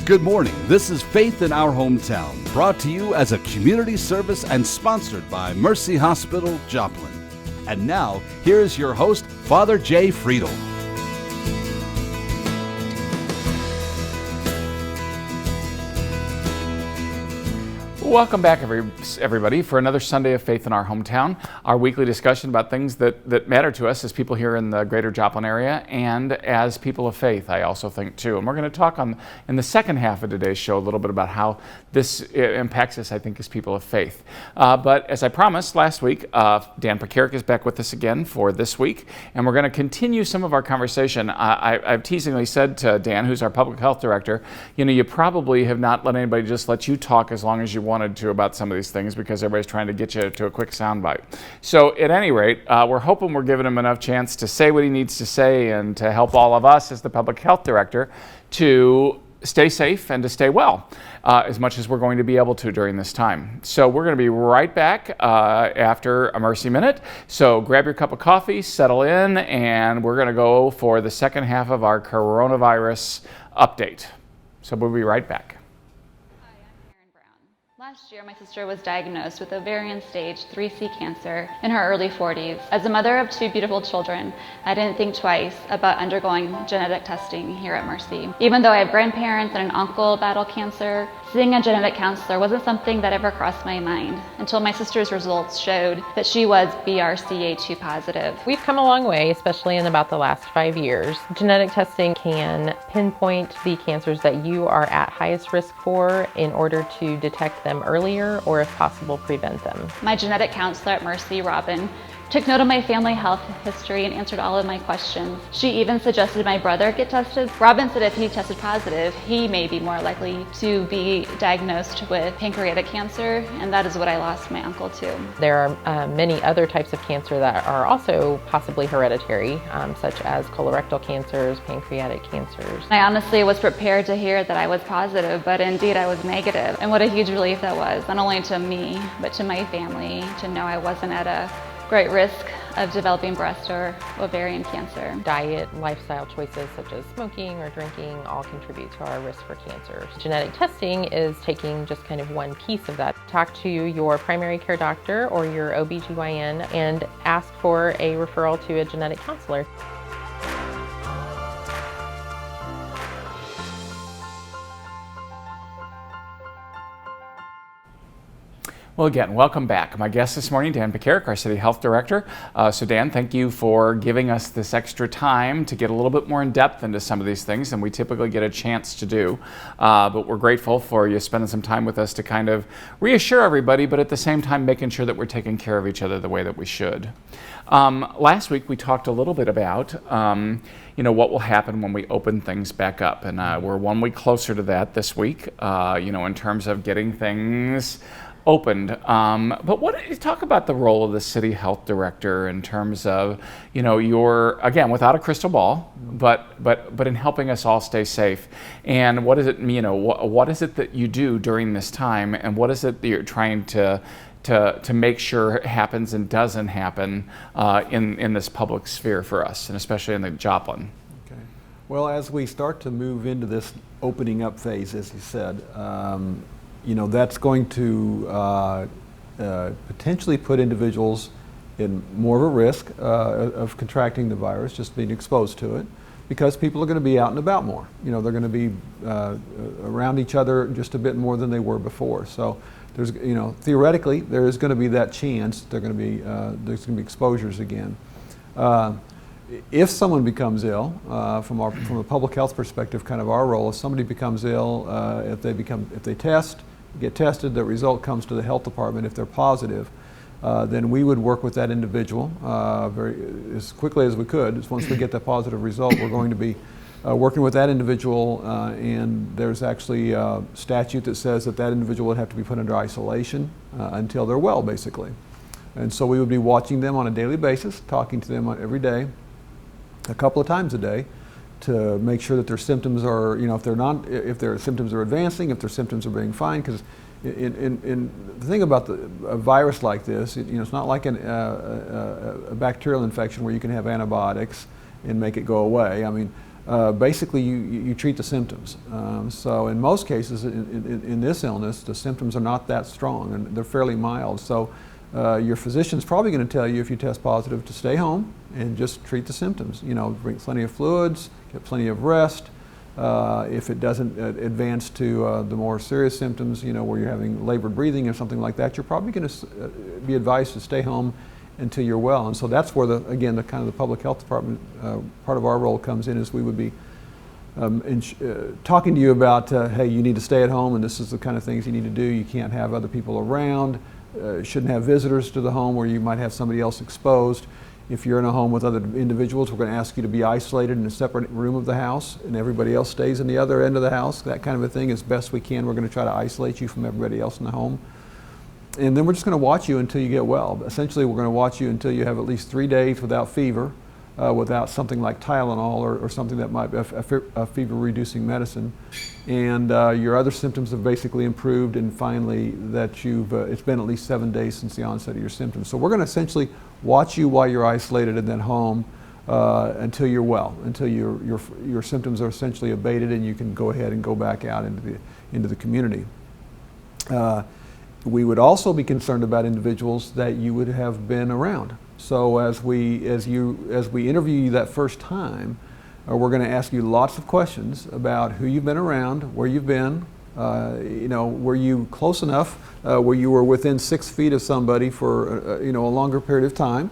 Good morning. This is Faith in Our Hometown, brought to you as a community service and sponsored by Mercy Hospital, Joplin. And now, here's your host, Father Jay Friedel. Welcome back, everybody, for another Sunday of Faith in Our Hometown, our weekly discussion about things that matter to us as people here in the greater Joplin area and as people of faith, I also think, too. And we're going to talk in the second half of today's show a little bit about how this impacts us, I think, as people of faith. But as I promised last week, Dan Pekarek is back with us again for this week, and we're going to continue some of our conversation. I've teasingly said to Dan, who's our public health director, you probably have not let anybody just let you talk as long as you wanted to about some of these things because everybody's trying to get you to a quick soundbite. So at any rate, we're hoping we're giving him enough chance to say what he needs to say and to help all of us as the public health director to stay safe and to stay well as much as we're going to be able to during this time. So we're going to be right back after a Mercy Minute. So grab your cup of coffee, settle in, and we're going to go for the second half of our coronavirus update. So we'll be right back. Last year, my sister was diagnosed with ovarian stage 3C cancer in her early 40s. As a mother of two beautiful children, I didn't think twice about undergoing genetic testing here at Mercy. Even though I have grandparents and an uncle battle cancer, seeing a genetic counselor wasn't something that ever crossed my mind until my sister's results showed that she was BRCA2 positive. We've come a long way, especially in about the last 5 years. Genetic testing can pinpoint the cancers that you are at highest risk for in order to detect them earlier or, if possible, prevent them. My genetic counselor at Mercy, Robin, took note of my family health history and answered all of my questions. She even suggested my brother get tested. Robin said if he tested positive, he may be more likely to be diagnosed with pancreatic cancer, and that is what I lost my uncle to. There are many other types of cancer that are also possibly hereditary, such as colorectal cancers, pancreatic cancers. I honestly was prepared to hear that I was positive, but indeed I was negative. And what a huge relief that was, not only to me, but to my family, to know I wasn't at a great risk of developing breast or ovarian cancer. Diet, lifestyle choices such as smoking or drinking all contribute to our risk for cancer. Genetic testing is taking just kind of one piece of that. Talk to your primary care doctor or your OBGYN and ask for a referral to a genetic counselor. Well, again, welcome back. My guest this morning, Dan Pekarek, our City Health Director. So Dan, thank you for giving us this extra time to get a little bit more in depth into some of these things than we typically get a chance to do. But we're grateful for you spending some time with us to kind of reassure everybody, but at the same time making sure that we're taking care of each other the way that we should. Last week we talked a little bit about what will happen when we open things back up, and we're 1 week closer to that this week, in terms of getting things opened. But talk about the role of the city health director in terms of, your, again, without a crystal ball, but in helping us all stay safe. And what is it, what is it that you do during this time, and what is it that you're trying to make sure happens and doesn't happen in this public sphere for us, and especially in the Joplin? Okay. Well, as we start to move into this opening up phase, as you said, that's going to potentially put individuals in more of a risk of contracting the virus, just being exposed to it, because people are going to be out and about more. They're going to be around each other just a bit more than they were before. So there's, theoretically, there is going to be that chance there's going to be exposures again. If someone becomes ill, from a public health perspective, kind of our role, if somebody becomes ill, if they get tested, the result comes to the health department. If they're positive, then we would work with that individual as quickly as we could. Once we get that positive result, we're going to be working with that individual, and there's actually a statute that says that individual would have to be put under isolation until they're well, basically. And so we would be watching them on a daily basis, talking to them every day, a couple of times a day, to make sure that their symptoms are, if their symptoms are advancing, if their symptoms are being fine. Because the thing about a virus like this, it's not like a bacterial infection where you can have antibiotics and make it go away. I mean, basically you treat the symptoms. So in most cases in this illness, the symptoms are not that strong and they're fairly mild. So your physician's probably going to tell you if you test positive to stay home and just treat the symptoms. You know, drink plenty of fluids, get plenty of rest. If it doesn't advance to the more serious symptoms, you know, where you're having labored breathing or something like that, you're probably going to be advised to stay home until you're well. And so that's where again the kind of the public health department part of our role comes in, is we would be talking to you about hey, you need to stay at home and this is the kind of things you need to do. You can't have other people around, shouldn't have visitors to the home where you might have somebody else exposed. If you're in a home with other individuals, we're going to ask you to be isolated in a separate room of the house and everybody else stays in the other end of the house. That kind of a thing, as best we can. We're going to try to isolate you from everybody else in the home. And then we're just going to watch you until you get well. Essentially, we're going to watch you until you have at least 3 days without fever, without something like Tylenol or something that might be a fever-reducing medicine. And your other symptoms have basically improved, and finally that it's been at least 7 days since the onset of your symptoms. So we're going to essentially watch you while you're isolated and then home until you're well, until your symptoms are essentially abated and you can go ahead and go back out into the community. We would also be concerned about individuals that you would have been around. So as we interview you that first time, we're going to ask you lots of questions about who you've been around, where you've been, you know, were you close enough, where you were within 6 feet of somebody for you know, a longer period of time,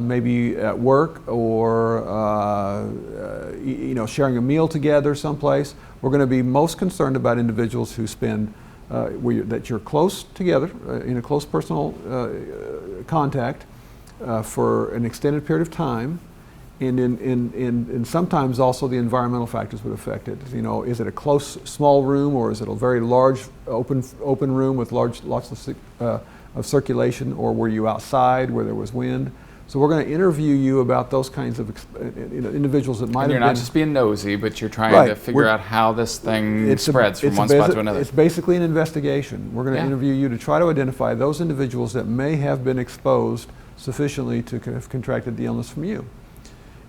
maybe at work or you know, sharing a meal together someplace. We're going to be most concerned about individuals who spend that you're close together in a close personal contact for an extended period of time, and sometimes also the environmental factors would affect it. You know, is it a close, small room, or is it a very large, open room with lots of circulation, or were you outside where there was wind? So we're going to interview you about those kinds of individuals that might have been. And you're not just being nosy, but you're trying to figure out how this thing spreads from one spot to another. It's basically an investigation. We're going to interview you to try to identify those individuals that may have been exposed sufficiently to have contracted the illness from you.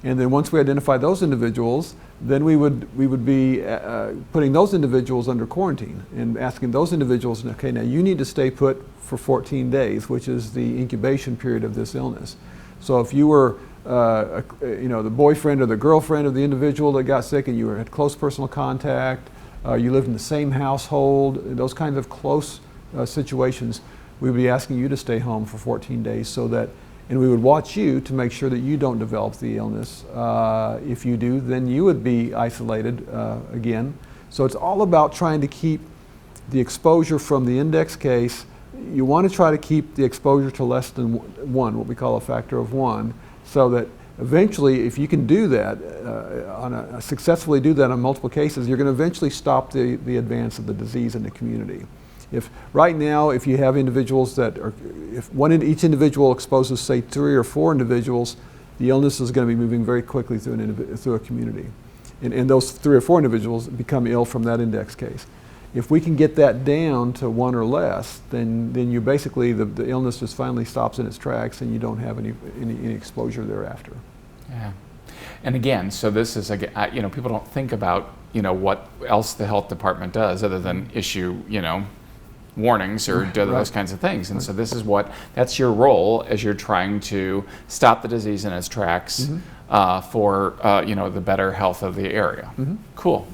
And then once we identify those individuals, then we would be putting those individuals under quarantine and asking those individuals, okay, now you need to stay put for 14 days, which is the incubation period of this illness. So if you were, you know, the boyfriend or the girlfriend of the individual that got sick, and you had close personal contact, you lived in the same household, those kinds of close situations, we would be asking you to stay home for 14 days, so that, and we would watch you to make sure that you don't develop the illness. If you do, then you would be isolated again. So it's all about trying to keep the exposure from the index case. You want to try to keep the exposure to less than 1, what we call a factor of 1, so that eventually, if you can do that, successfully do that on multiple cases, you're going to eventually stop the advance of the disease in the community. If right now, if you have individuals that are, if each individual exposes, say, 3 or 4 individuals, the illness is going to be moving very quickly through a community. And those 3 or 4 individuals become ill from that index case. If we can get that down to 1 or less, then you basically, the illness just finally stops in its tracks and you don't have any exposure thereafter. Yeah. And again, so this is, you know, people don't think about, you know, what else the health department does other than issue, you know, warnings or do those kinds of things. And so this is that's your role as you're trying to stop the disease in its tracks for, you know, the better health of the area. Cool.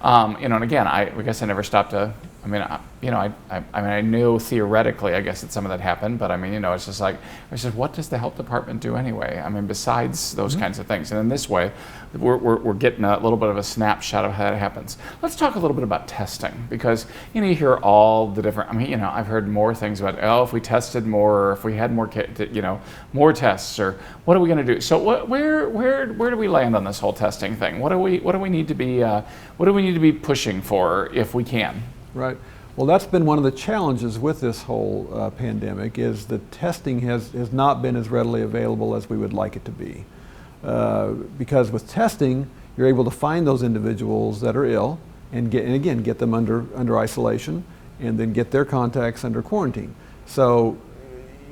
You know, and again, I guess I never stopped to, I mean, you know, I mean, I knew theoretically, I guess, that some of that happened, but I mean, you know, it's just like, what does the health department do anyway? I mean, besides those kinds of things. And in this way, we're getting a little bit of a snapshot of how that happens. Let's talk a little bit about testing, because, you know, you hear all the different, I mean, you know, I've heard more things about, oh, if we tested more, or if we had more, you know, more tests, or what are we going to do? So where do we land on this whole testing thing? What do we need to be pushing for if we can? Right. Well, that's been one of the challenges with this whole pandemic, is that testing has not been as readily available as we would like it to be. Because with testing, you're able to find those individuals that are ill and get them under isolation, and then get their contacts under quarantine. So,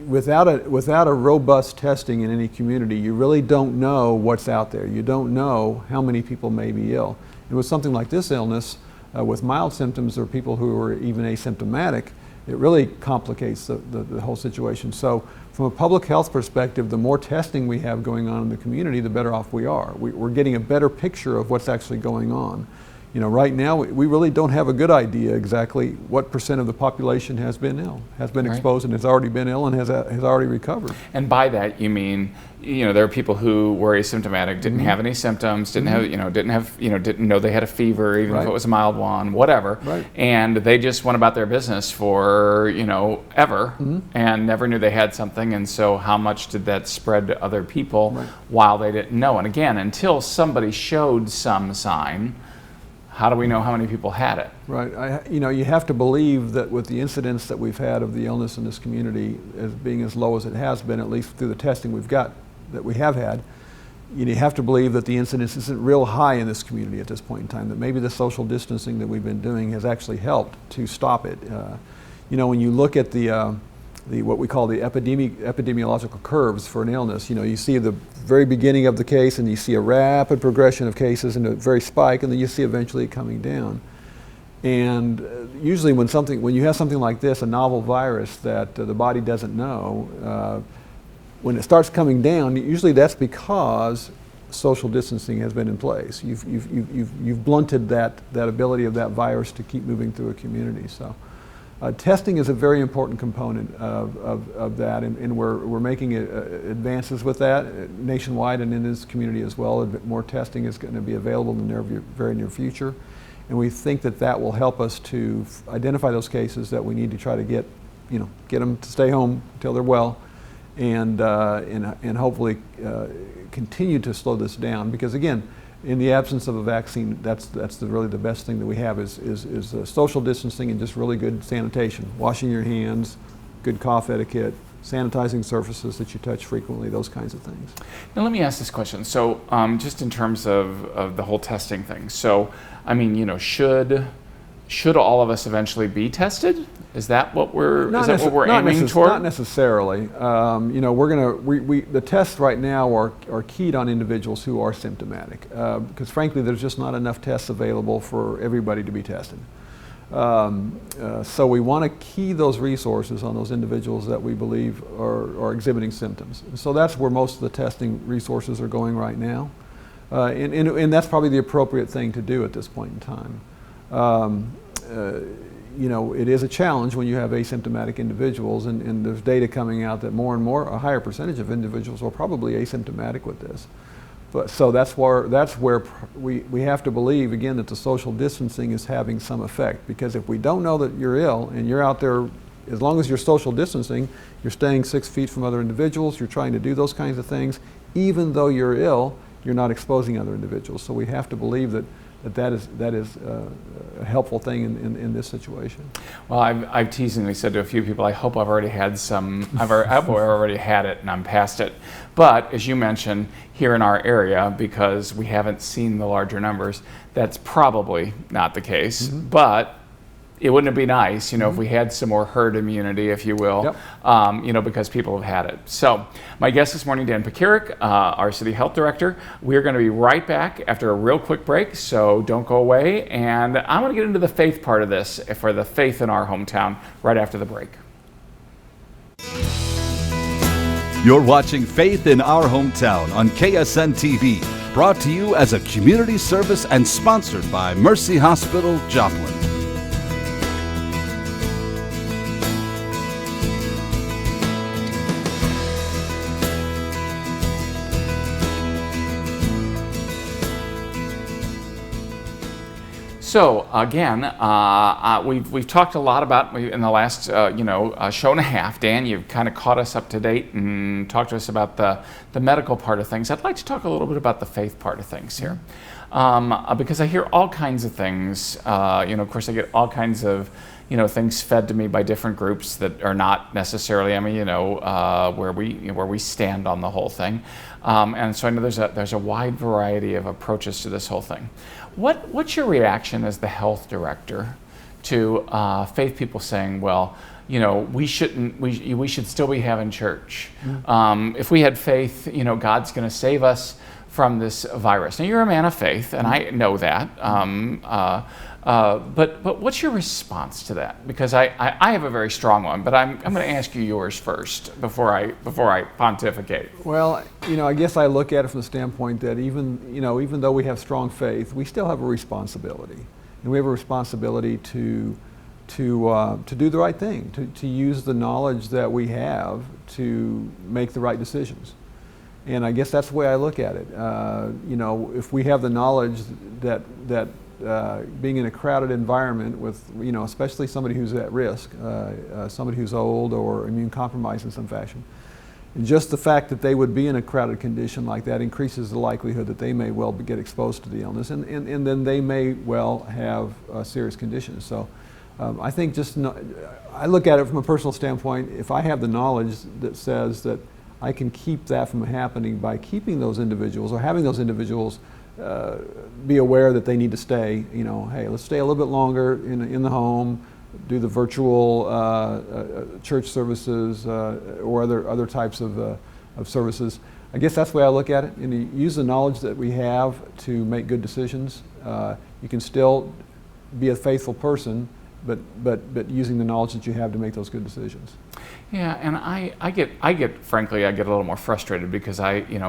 without a robust testing in any community, you really don't know what's out there. You don't know how many people may be ill. And with something like this illness, with mild symptoms or people who are even asymptomatic, it really complicates the whole situation. So from a public health perspective, the more testing we have going on in the community, the better off we are. We're getting a better picture of what's actually going on. You know, right now we really don't have a good idea exactly what % of the population has been ill, has been exposed and has already been ill and has already recovered. And by that you mean, you know, there are people who were asymptomatic, didn't have any symptoms, didn't know they had a fever, even if it was a mild one, whatever, and they just went about their business for, you know, ever, and never knew they had something. And so how much did that spread to other people while they didn't know? And again, until somebody showed some sign, how do we know how many people had it? Right. You know, you have to believe that with the incidence that we've had of the illness in this community as being as low as it has been, at least through the testing we have had, you have to believe that the incidence isn't real high in this community at this point in time, that maybe the social distancing that we've been doing has actually helped to stop it. You know, when you look at the what we call the epidemiological curves for an illness, you know, you see the very beginning of the case and you see a rapid progression of cases and a very spike, and then you see eventually it coming down. And usually when you have something like this, a novel virus that the body doesn't know, when it starts coming down, usually that's because social distancing has been in place. You've blunted that ability of that virus to keep moving through a community. So. Testing is a very important component of that, and we're making advances with that nationwide and in this community as well. More testing is going to be available in the very near future, and we think that will help us to identify those cases that we need to try to get them to stay home until they're well, and hopefully continue to slow this down. Because again, in the absence of a vaccine, that's really the best thing that we have is social distancing and just really good sanitation, washing your hands, good cough etiquette, sanitizing surfaces that you touch frequently, those kinds of things. Now let me ask this question. So just in terms of the whole testing thing, so I mean, you know, should all of us eventually be tested? Is that what we're aiming toward? Not necessarily. You know, the tests right now are keyed on individuals who are symptomatic, because frankly, there's just not enough tests available for everybody to be tested. So we want to key those resources on those individuals that we believe are exhibiting symptoms. So that's where most of the testing resources are going right now, and that's probably the appropriate thing to do at this point in time. You know, it is a challenge when you have asymptomatic individuals, and there's data coming out that more and more, a higher percentage of individuals are probably asymptomatic with this. But so that's where we have to believe again that the social distancing is having some effect, because if we don't know that you're ill and you're out there, as long as you're social distancing, you're staying 6 feet from other individuals, you're trying to do those kinds of things, even though you're ill, you're not exposing other individuals. So we have to believe that is a helpful thing in this situation. Well, I've teasingly said to a few people, I hope I've already had I've already had it and I'm past it. But as you mentioned, here in our area, because we haven't seen the larger numbers, that's probably not the case. But it wouldn't it be nice, you know, if we had some more herd immunity, if you will, you know, because people have had it. So my guest this morning, Dan Pekarek, our City Health Director. We're going to be right back after a real quick break, so don't go away. And I want to get into the faith part of this, for the faith in our hometown, right after the break. You're watching Faith in Our Hometown on KSN TV, brought to you as a community service and sponsored by Mercy Hospital, Joplin. So again, we've talked a lot about in the last show and a half. Dan, you've kind of caught us up to date and talked to us about the medical part of things. I'd like to talk a little bit about the faith part of things here, because I hear all kinds of things. Of course, I get all kinds of things fed to me by different groups that are not necessarily, where we stand on the whole thing. And so I know there's a wide variety of approaches to this whole thing. What's your reaction as the health director to faith people saying, well, we should still be having church. If we had faith, God's going to save us from this virus. Now, you're a man of faith, and I know that. But what's your response to that? Because I have a very strong one, but I'm going to ask you yours first before I pontificate. Well, I guess I look at it from the standpoint that even though we have strong faith, we still have a responsibility, and we have a responsibility to do the right thing, to use the knowledge that we have to make the right decisions. And I guess that's the way I look at it. If we have the knowledge that being in a crowded environment with, especially somebody who's at risk, somebody who's old or immune compromised in some fashion, and just the fact that they would be in a crowded condition like that increases the likelihood that they may well get exposed to the illness, and then they may well have serious conditions. So I think I look at it from a personal standpoint. If I have the knowledge that says that I can keep that from happening by keeping those individuals or having those individuals be aware that they need to stay, hey, let's stay a little bit longer in the home, do the virtual church services or other types of services. I guess that's the way I look at it. And you use the knowledge that we have to make good decisions. You can still be a faithful person, but using the knowledge that you have to make those good decisions. Yeah, and I get frankly a little more frustrated because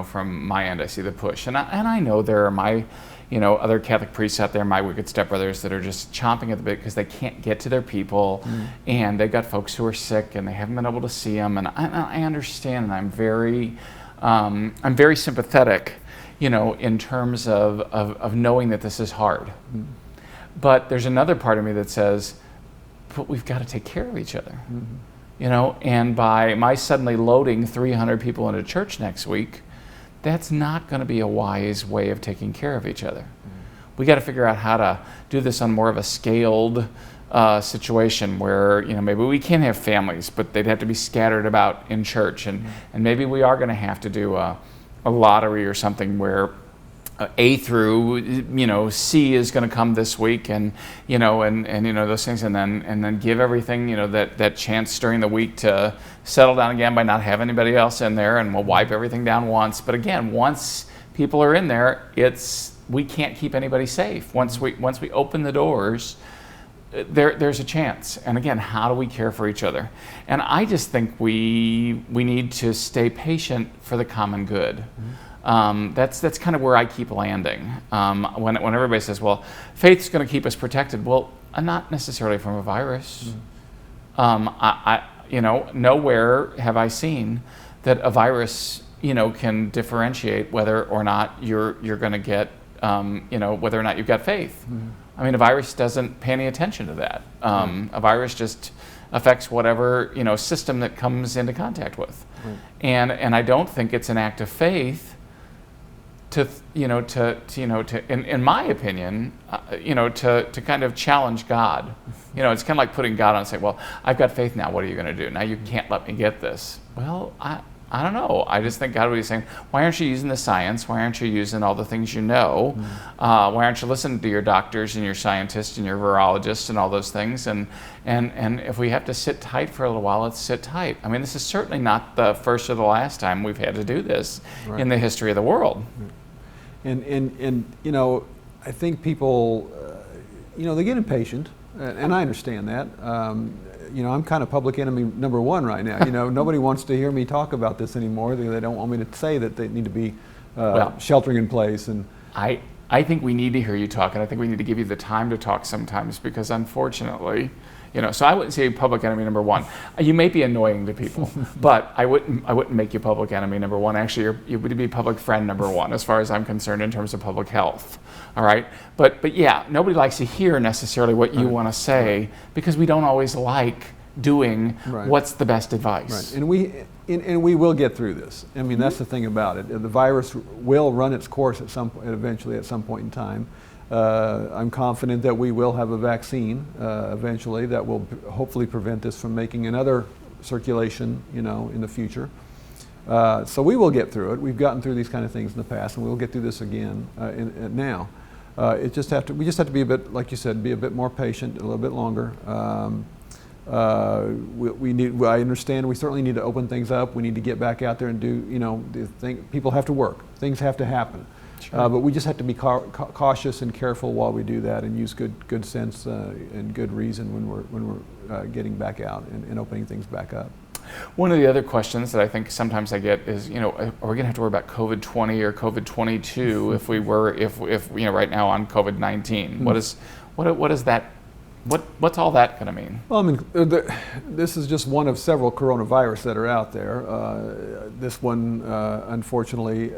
from my end I see the push, and I know there are my other Catholic priests out there, my wicked stepbrothers, that are just chomping at the bit because they can't get to their people, and they've got folks who are sick and they haven't been able to see them, and I understand, and I'm very sympathetic, in terms of knowing that this is hard. But there's another part of me that says, but we've got to take care of each other. And by my suddenly loading 300 people into church next week, that's not going to be a wise way of taking care of each other. We got to figure out how to do this on more of a scaled situation where maybe we can have families, but they'd have to be scattered about in church, and maybe we are going to have to do a lottery or something where A through C is going to come this week, and those things, and then give everything that chance during the week to settle down again by not having anybody else in there, and we'll wipe everything down once. But again, once people are in there, we can't keep anybody safe. Once we open the doors, there's a chance. And again, how do we care for each other? And I just think we need to stay patient for the common good. That's kind of where I keep landing. When everybody says, well, faith's going to keep us protected. Well, not necessarily from a virus. Nowhere have I seen that a virus, can differentiate whether or not you're going to get, whether or not you've got faith. I mean, a virus doesn't pay any attention to that. A virus just affects whatever, system that comes into contact with. And I don't think it's an act of faith to in my opinion, to kind of challenge God. It's kind of like putting God on and saying, well, I've got faith now, what are you going to do? Now you can't let me get this. Well, I don't know. I just think God would be saying, why aren't you using the science? Why aren't you using all the things you know? Why aren't you listening to your doctors and your scientists and your virologists and all those things? And if we have to sit tight for a little while, let's sit tight. I mean, this is certainly not the first or the last time we've had to do this in the history of the world. And I think people, they get impatient, and I understand that. I'm kind of public enemy number one right now. Nobody wants to hear me talk about this anymore. They don't want me to say that they need to be sheltering in place. And I think we need to hear you talk, and I think we need to give you the time to talk sometimes, because unfortunately, so I wouldn't say public enemy number one. You may be annoying to people, but I wouldn't make you public enemy number one. Actually, you would be public friend number one, as far as I'm concerned, in terms of public health. All right, but yeah, nobody likes to hear necessarily what you want to say, because we don't always like doing what's the best advice. And we will get through this. I mean, that's the thing about it. The virus will run its course eventually at some point in time. I'm confident that we will have a vaccine eventually that will hopefully prevent this from making another circulation, in the future. So we will get through it. We've gotten through these kind of things in the past, and we'll get through this again now. We just have to be a bit, like you said, be a bit more patient, a little bit longer. we need. I understand. We certainly need to open things up. We need to get back out there and do. People have to work. Things have to happen. Sure. But we just have to be cautious and careful while we do that, and use good sense and good reason when we're getting back out and opening things back up. One of the other questions that I think sometimes I get is, are we going to have to worry about COVID-20 or COVID-22 if right now on COVID-19? What is that? What's all that going to mean? Well, this is just one of several coronavirus that are out there. This one, unfortunately,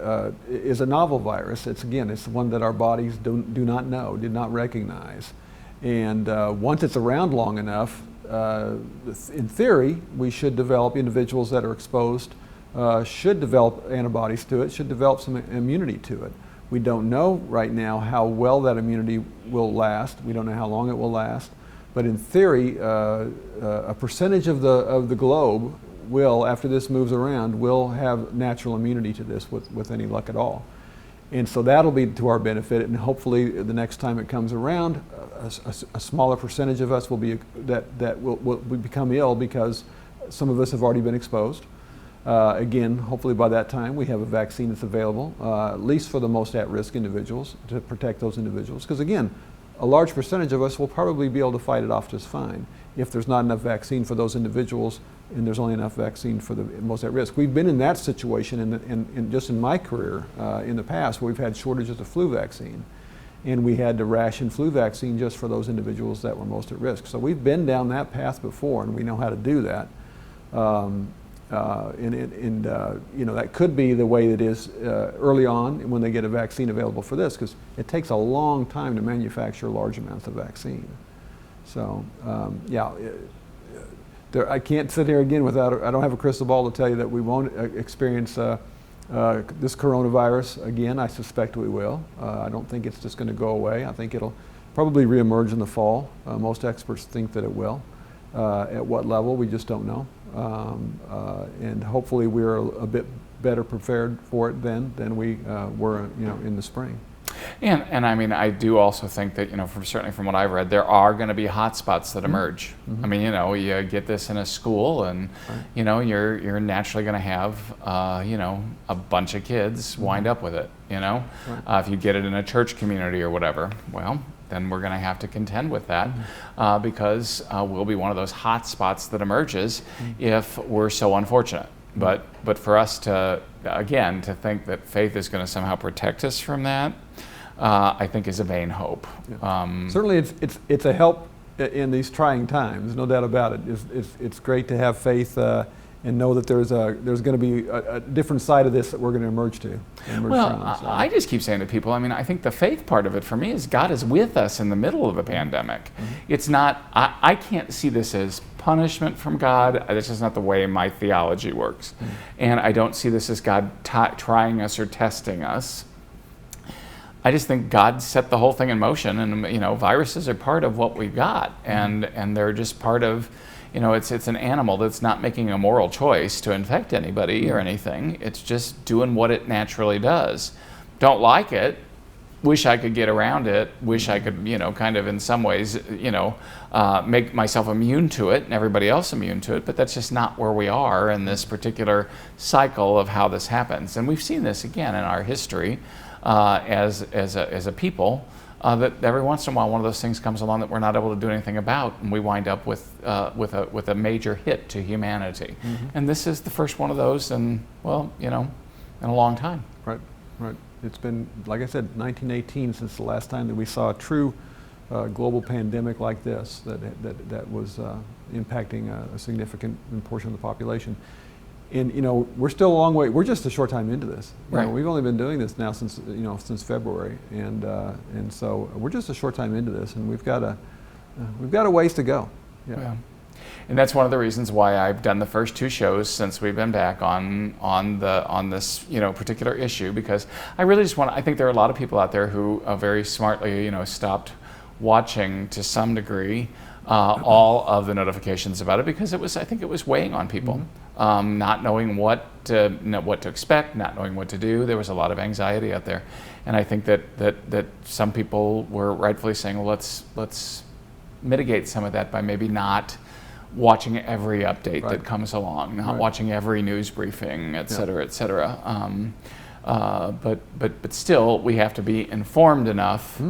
is a novel virus. It's one that our bodies do not know, did not recognize. And once it's around long enough, in theory, we should develop, individuals that are exposed should develop antibodies to it, should develop some immunity to it. We don't know right now how well that immunity will last. We don't know how long it will last. But in theory, a percentage of the globe will, after this moves around, will have natural immunity to this with any luck at all. And so that'll be to our benefit, and hopefully the next time it comes around, a smaller percentage of us will become ill because some of us have already been exposed. Again, hopefully by that time we have a vaccine that's available, at least for the most at-risk individuals, to protect those individuals. Because again, a large percentage of us will probably be able to fight it off just fine if there's not enough vaccine for those individuals and there's only enough vaccine for the most at risk. We've been in that situation just in my career in the past, where we've had shortages of flu vaccine, and we had to ration flu vaccine just for those individuals that were most at risk. So we've been down that path before, and we know how to do that. That could be the way it is early on when they get a vaccine available for this, because it takes a long time to manufacture large amounts of vaccine. So I can't sit here again I don't have a crystal ball to tell you that we won't experience this coronavirus again. I suspect we will. I don't think it's just going to go away. I think it'll probably reemerge in the fall. Most experts think that it will. At what level, we just don't know. And hopefully we're a bit better prepared for it then than we were in the spring. And I mean, I do also think that, certainly from what I've read, there are going to be hot spots that emerge. Mm-hmm. I mean, you get this in a school, and right. You're naturally going to have a bunch of kids wind up with it. Right. If you get it in a church community or whatever, well, then we're going to have to contend with that, because we'll be one of those hot spots that emerges if we're so unfortunate. But for us to think that faith is going to somehow protect us from that, I think is a vain hope. Yeah. Certainly it's a help in these trying times, no doubt about it. It's great to have faith and know that there's going to be a different side of this that we're going to emerge from. I just keep saying to people, I think the faith part of it for me is God is with us in the middle of a pandemic. Mm-hmm. It's not, I can't see this as punishment from God. This is not the way my theology works. Mm-hmm. And I don't see this as God trying us or testing us. I just think God set the whole thing in motion, and viruses are part of what we've got, and they're just part of, it's an animal that's not making a moral choice to infect anybody or anything. It's just doing what it naturally does. Don't like it, wish I could get around it, wish I could, kind of in some ways, make myself immune to it and everybody else immune to it, but that's just not where we are in this particular cycle of how this happens. And we've seen this again in our history as a people, that every once in a while one of those things comes along that we're not able to do anything about, and we wind up with a major hit to humanity. Mm-hmm. And this is the first one of those in a long time. Right. It's been, like I said, 1918 since the last time that we saw a true global pandemic like this that was impacting a significant portion of the population. And we're still a long way. We're just a short time into this. Right. We've only been doing this now since February, and so we're just a short time into this, and we've got a ways to go. Yeah. And that's one of the reasons why I've done the first two shows since we've been back on this particular issue, because I really just I think there are a lot of people out there who very smartly stopped watching to some degree all of the notifications about it, because I think it was weighing on people. Mm-hmm. Not knowing what to expect, not knowing what to do. There was a lot of anxiety out there, and I think that some people were rightfully saying, well, let's mitigate some of that by maybe not watching every update Right. that comes along, not Right. watching every news briefing, et cetera, et cetera. But still, we have to be informed enough,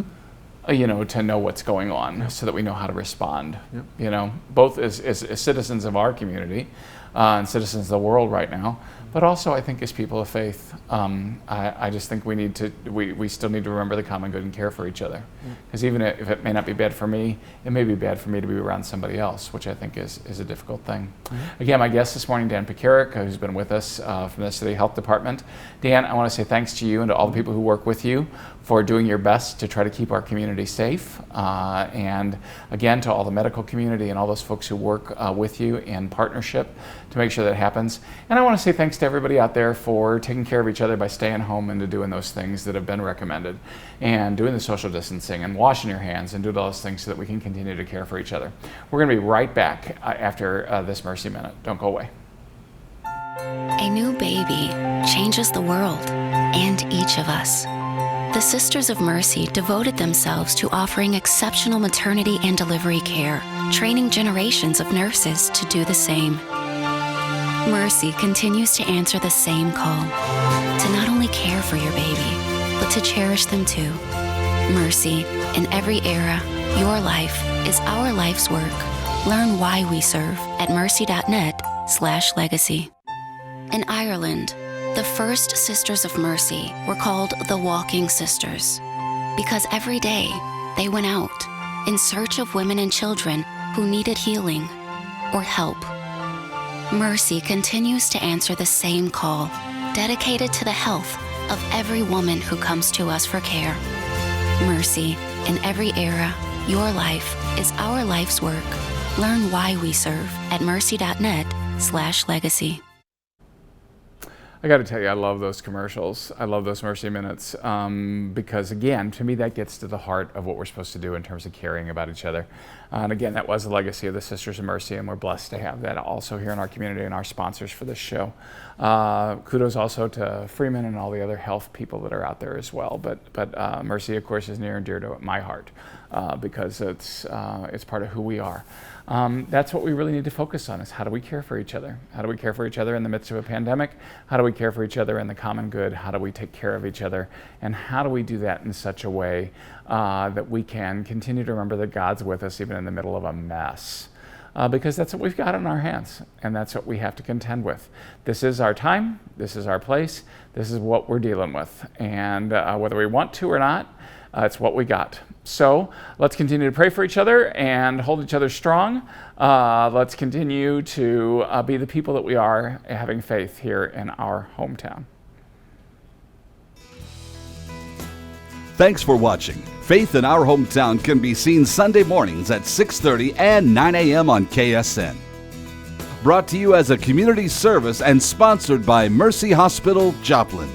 to know what's going on, so that we know how to respond. Yep. Both as citizens of our community and citizens of the world right now, but also I think as people of faith. I just think we still need to remember the common good and care for each other. Because even if it may not be bad for me, it may be bad for me to be around somebody else, which I think is a difficult thing. Again, my guest this morning, Dan Pekarek, who's been with us from the City Health Department. Dan, I want to say thanks to you and to all the people who work with you for doing your best to try to keep our community safe. And again, to all the medical community and all those folks who work with you in partnership to make sure that happens. And I want to say thanks to everybody out there for taking care of each other by staying home and to doing those things that have been recommended, and doing the social distancing and washing your hands and doing all those things so that we can continue to care for each other. We're going to be right back after this Mercy Minute. Don't go away. A new baby changes the world and each of us. The Sisters of Mercy devoted themselves to offering exceptional maternity and delivery care, training generations of nurses to do the same. Mercy continues to answer the same call, to not only care for your baby, but to cherish them too. Mercy, in every era, your life is our life's work. Learn why we serve at mercy.net/legacy. In Ireland, the first Sisters of Mercy were called the Walking Sisters because every day they went out in search of women and children who needed healing or help. Mercy continues to answer the same call, dedicated to the health of every woman who comes to us for care. Mercy, in every era, your life is our life's work. Learn why we serve at mercy.net/legacy. I got to tell you, I love those commercials. I love those Mercy Minutes because, again, to me, that gets to the heart of what we're supposed to do in terms of caring about each other. And again, that was the legacy of the Sisters of Mercy, and we're blessed to have that also here in our community and our sponsors for this show. Kudos also to Freeman and all the other health people that are out there as well. But Mercy, of course, is near and dear to my heart because it's part of who we are. That's what we really need to focus on, is how do we care for each other? How do we care for each other in the midst of a pandemic? How do we care for each other in the common good? How do we take care of each other? And how do we do that in such a way that we can continue to remember that God's with us even in the middle of a mess? Because that's what we've got on our hands, and that's what we have to contend with. This is our time, this is our place, this is what we're dealing with. And whether we want to or not, it's what we got. So let's continue to pray for each other and hold each other strong. Let's continue to be the people that we are, having faith here in our hometown. Thanks for watching. Faith in Our Hometown can be seen Sunday mornings at 6:30 and 9 a.m. on KSN. Brought to you as a community service and sponsored by Mercy Hospital, Joplin.